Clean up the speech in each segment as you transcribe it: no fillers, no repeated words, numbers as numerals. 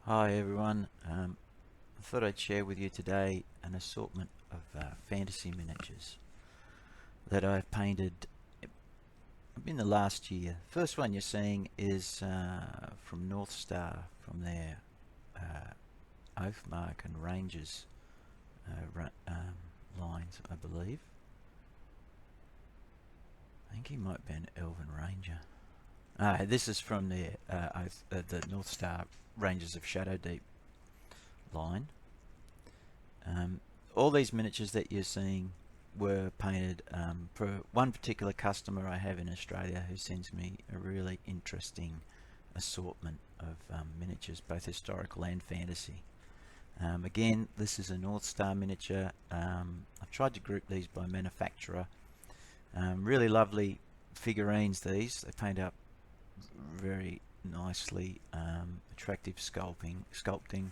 Hi everyone. I thought I'd share with you today an assortment of fantasy miniatures that I've painted in the last year. First one you're seeing is from North Star, from their Oathmark and Rangers lines, I believe. I think he might be an Elven Ranger. This is from the North Star Rangers of Shadowdeep line. All these miniatures that you're seeing were painted for one particular customer I have in Australia who sends me a really interesting assortment of miniatures, both historical and fantasy. Again, this is a North Star miniature. I've tried to group these by manufacturer. Really lovely figurines these. They paint up very nicely, attractive sculpting.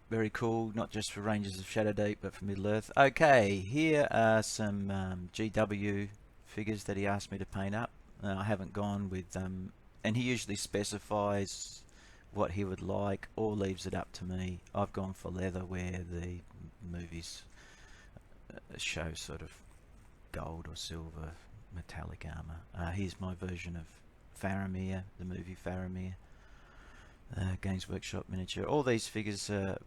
Very cool, not just for Rangers of Shadowdeep, but for Middle-earth. Okay, here are some GW figures that he asked me to paint up. I haven't gone with, and he usually specifies what he would like or leaves it up to me. I've gone for leather where the movies show sort of gold or silver metallic armor. Here's my version of Faramir, the movie Faramir. Games Workshop miniature. All these figures are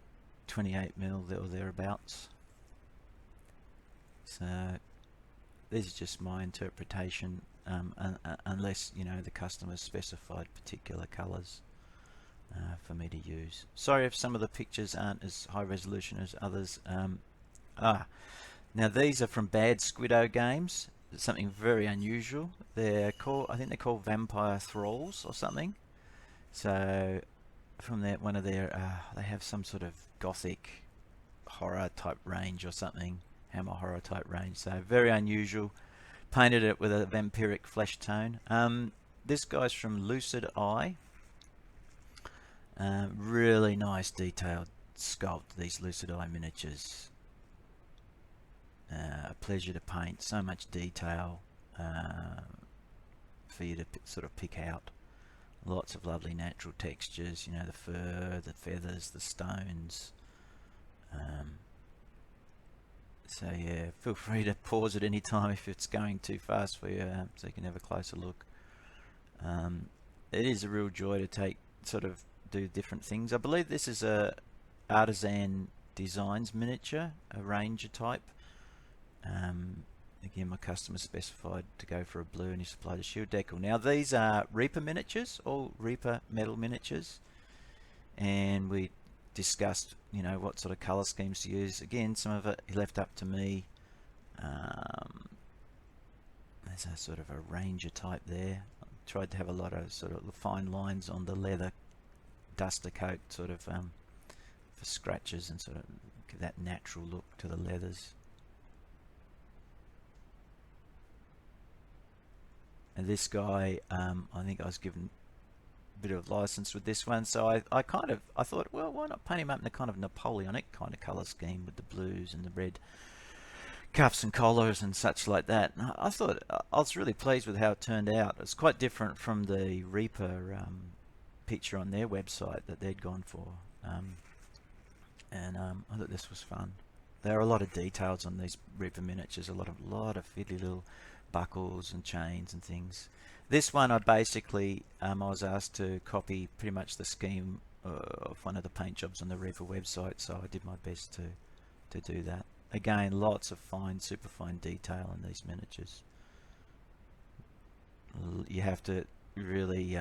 28mm or thereabouts. So this is just my interpretation, unless the customer specified particular colours for me to use. Sorry if some of the pictures aren't as high resolution as others. Now these are from Bad Squiddo Games. It's something very unusual. I think they're called Vampire Thralls or something. So from they have some sort of gothic horror type range or something, Hammer horror type range. So very unusual. Painted it with a vampiric flesh tone. This guy's from Lucid Eye. Really nice detailed sculpt, these Lucid Eye miniatures. A pleasure to paint. So much detail for you to sort of pick out. Lots of lovely natural textures, the fur, the feathers, the stones. So yeah, feel free to pause at any time if it's going too fast for you, so you can have a closer look. It is a real joy to do different things. I believe this is a Artisan Designs miniature, a Ranger type. Again, my customer specified to go for a blue and he supplied a shield decal. Now these are Reaper miniatures, all Reaper metal miniatures, and we discussed what sort of colour schemes to use. Again, some of it he left up to me. There's a sort of a Ranger type there. I tried to have a lot of sort of fine lines on the leather duster coat sort of for scratches and sort of give that natural look to the leathers. And this guy, I think I was given a bit of license with this one, so I thought, well, why not paint him up in a kind of Napoleonic kind of colour scheme with the blues and the red cuffs and collars and such like that. And I thought I was really pleased with how it turned out. It's quite different from the Reaper picture on their website that they'd gone for, and I thought this was fun. There are a lot of details on these Reaper miniatures, a lot of fiddly little buckles and chains and things. This one I basically I was asked to copy pretty much the scheme of one of the paint jobs on the Reaper website, so I did my best to do that. Again, lots of super fine detail in these miniatures. You have to really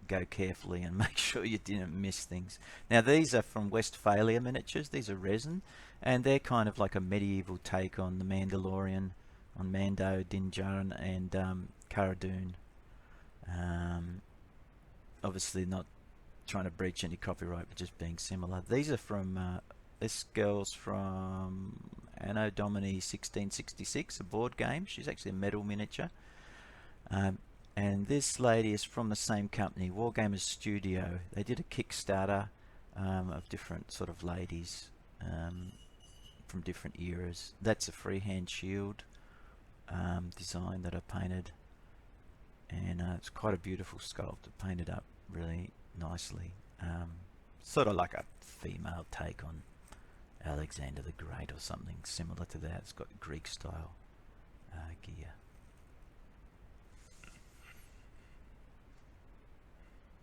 go carefully and make sure you didn't miss things. Now these are from Westphalia Miniatures. These are resin, and they're kind of like a medieval take on the Mandalorian, on Mando, Din Djarin, and Cara Dune. Obviously not trying to breach any copyright, but just being similar. These are from this girl's from Anno Domini 1666, a board game. She's actually a metal miniature. And this lady is from the same company, Wargamers Studio. They did a Kickstarter of different sort of ladies from different eras. That's a freehand shield design that I painted, and it's quite a beautiful sculpt. I painted up really nicely. Sort of like a female take on Alexander the Great or something similar to that. It's got Greek style gear.